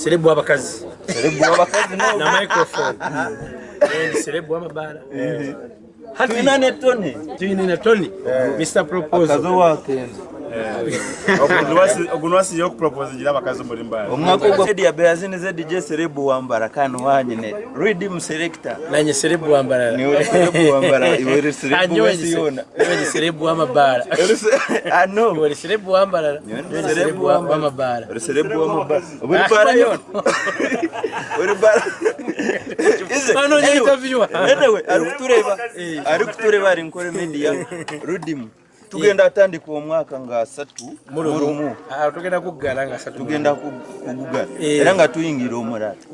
Celeb wabakazi. Celeb wabakazi no na microphone. Celeb wamabala. Twina ne Tony. Twina ne Tony. Mr. Proposal. Akazo wakenza. Ogunwasi yo propose gira bakazo muri mbaya. Omwako gwa media Bazine ze DJ Celeb wambara kanu wanyine. Riddim selector. Nanye Celeb wambara. Ni uri Celeb wambara iwe Celeb wasiona. Iwe Celeb wamabala. Ano. Iwe Celeb wambara. Celeb wamabala. Celeb wamabala. Uri bara yon. Uri bara. Ano ni interview. Anyway, arikutureba ari NKORE Media Riddim. Tugenda atandika omwaka nga 3 murumu. Tugenda kugala nga 3. Tugenda kugala. Era nga tuyingira omurata.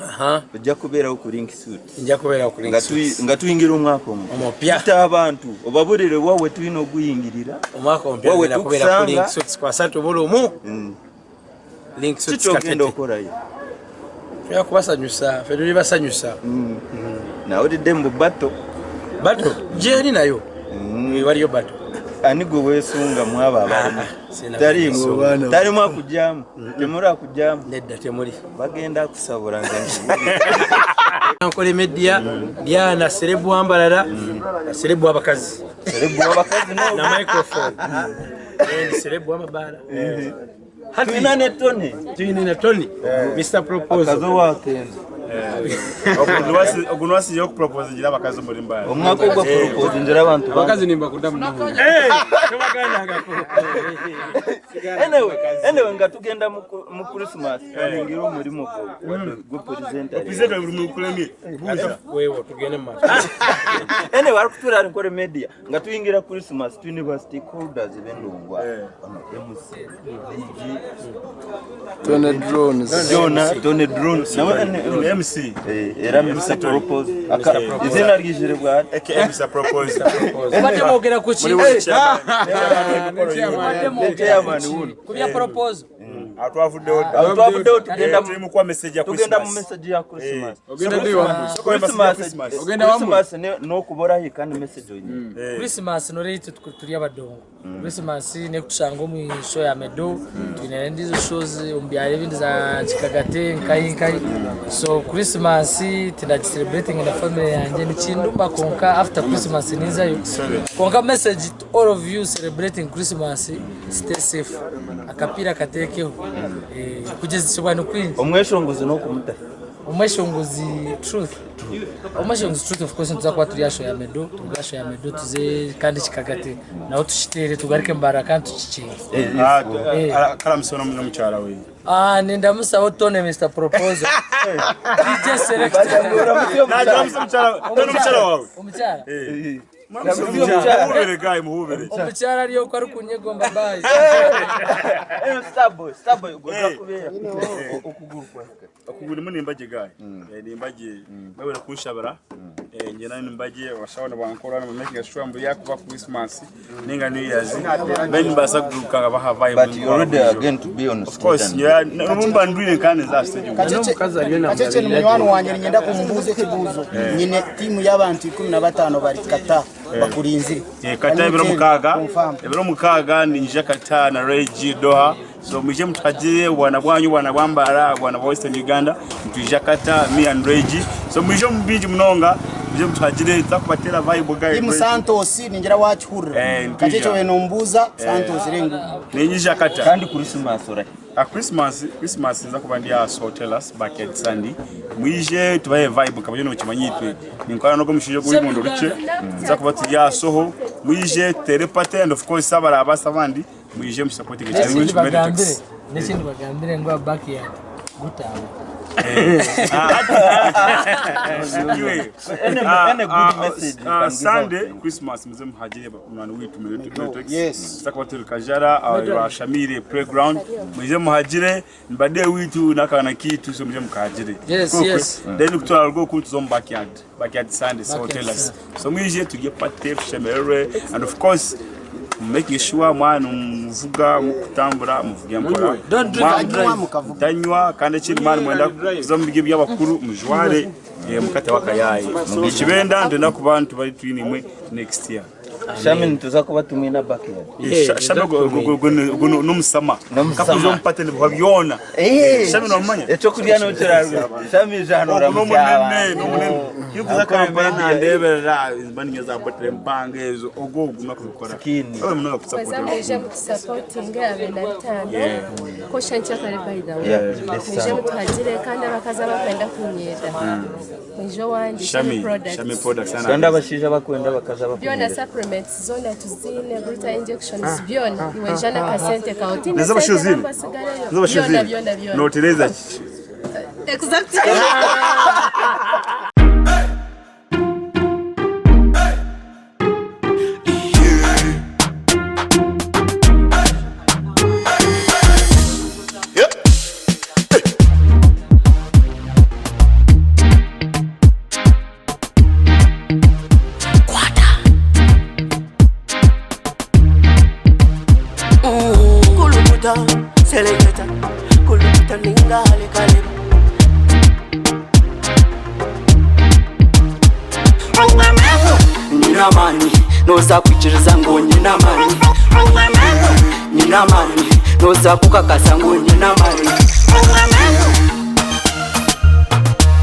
Ojja kubeera ku link suit. Njja kubeera ku link suit. Nga tuyingira omwaka omupya. Abantu obabulire wawe tulina okuyingirira. Omwaka omupya ngenda kubeera ku link suit kwa 3 murumu. Link suit kitogenda okolayo. Ya kubasanyusa, feduli basanyusa. Na Riddim bato. Bato, jeri nayo. Waliyo bato. Ani gwe wesunga mwaba abana. Tari mwa kujamu. Temura kujamu. Nedda temuri. Bagenda kusabura nzenzi. NKORE Media Diana Celeb wambalala. Celeb wabakazi. Celeb wabakazi no na microphone. Celeb wamabala. Twina ne Tony. Twina ne Tony. Mr. Proposal. Akazo wakenza. Ogunwasi yo propose gira bakazo muri mbaya. Omwako gwa propose njira abantu bakazi nimba kudamu no. Tubagana agako. Anyway nga tugenda mu Christmas ngiro mulimo go presenter. Presenter muri kulenge. Buza. Wewe tugende mu. Anyway arikutura NKORE Media nga tuyingira Christmas to university holders bendongwa. MC. Tone drones. MC. Era Mr. Propose. Izina ryijire bwa Mr. Propose. Bate mogera kuchi. Kubya propose. Atwavude tugenda mu kwa message ya Christmas. Tugenda mu message ya Christmas. Ogenda Christmas no kubora hikana message onyi. Christmas no rate turi abadongo. Christmas ne kushanga mu show ya Medo. Tunaenda hizo shows umbyare bindi za Chikagate nkai. So Christmas tina celebrating na family yanje ni chindumba konka after Christmas niza yo. Konka message to all of you celebrating Christmas, stay safe. Akapira katekeho. Kugeza sobano kwinji. Omweshongozi no kumuta. Omweshongozi truth. Omweshongozi truth of course ntuzakuba turi yasho ya Medo, tugasho ya Medo tuze kandi Chikagate. Naho tushitere tugarike mbaraka ntucicenge. Kala msono no mchara we. Nenda musa Tony Mr. Proposal. DJ selector. Na mchara wawe. Umuchara. Muhubere guy muhubere. Umuchara ariyo ko ari kunyegomba bayi. Starboy goza kubera okugurukwa. Okugura munimbaje guy. Nimbaje bawe kunshabara. Ngena nimbaje washabona bankora no making sure mbu yakuba Christmas ninga New Year's. Ben basa kuruka baha vibe. But you already again to be on. Of course, yeah. Numba ndwine kane za stage. Kacheche ni mwana wanje nyenda kumbuze kibuzo. Nyine timu y'abantu 15 bari kata bakurinzi. Kata ibero mukaga ninja kata na Reggie Doha. So muje mutagire bwana bwanyu bwana bwambara bwana Western Uganda mtuje kata me and Reggie. So muje mbiji mnonga muje mutagire takubatera vibe guy. Timu Santos ningira wachura. Kacheche we nombuza Santos rengu. Ninja kata. Kandi Christmas ora. Christmas nza kubandia hotelas back at Sunday. Mwije tubaye vibe kabyo no kimanyitwe. Ninkora no gomishije kuri mondo bice. Nza kubatija soho. Mwije telepate and of course sabara abasabandi. Mwije msupport Kacheche Meditex. N'ikindi bagambire ngo backyard gutawe. Sunday Christmas mzee mhajiri mwana wetu Meditex. Yes. Sitakwatira kajara au Shamire playground. Mzee mhajiri mbade wetu nakana kitu so mzee mkajiri. Yes. Then kutoa go ku to backyard Sunday so tell us. So mwije to get party Shamire and of course making sure mwana mvuga mukutambura muvuga mpora danywa kandi kiri mwana mwenda kuzombige by'abakuru mujware mukate wakayaye ikibenda ndenda ku bantu bari twinimwe next year Shami nituza kuba tumina backyard. Shami numusama. Kakuzo mpate nibwabyona. Shami no manya. Echo kurya no kirarwa. Shami jano ramucyaba. Yukuza kampana nandebera izbanyo za botre mbange ezo ogogu nakubikora. Awe muno kusupport. Bazameje mu supporting abenatanga. Ko shancha kare baida. Nije mutagire kandi abakaza bakenda kunyeda. Ejo wandi Shami products sana. Kandi abashije bakwenda bakaza bakwenda. Byona supplements zona tuzine bruta injections byona iwejana kasente ka otini. Nezaba shuzini. Byona. No Teresa. Exactly. Selecta, kuluta lingale kale. Nina mani, noza kuchiriza ngo nina mani. Nina mani, noza kukakasa ngo nina mani.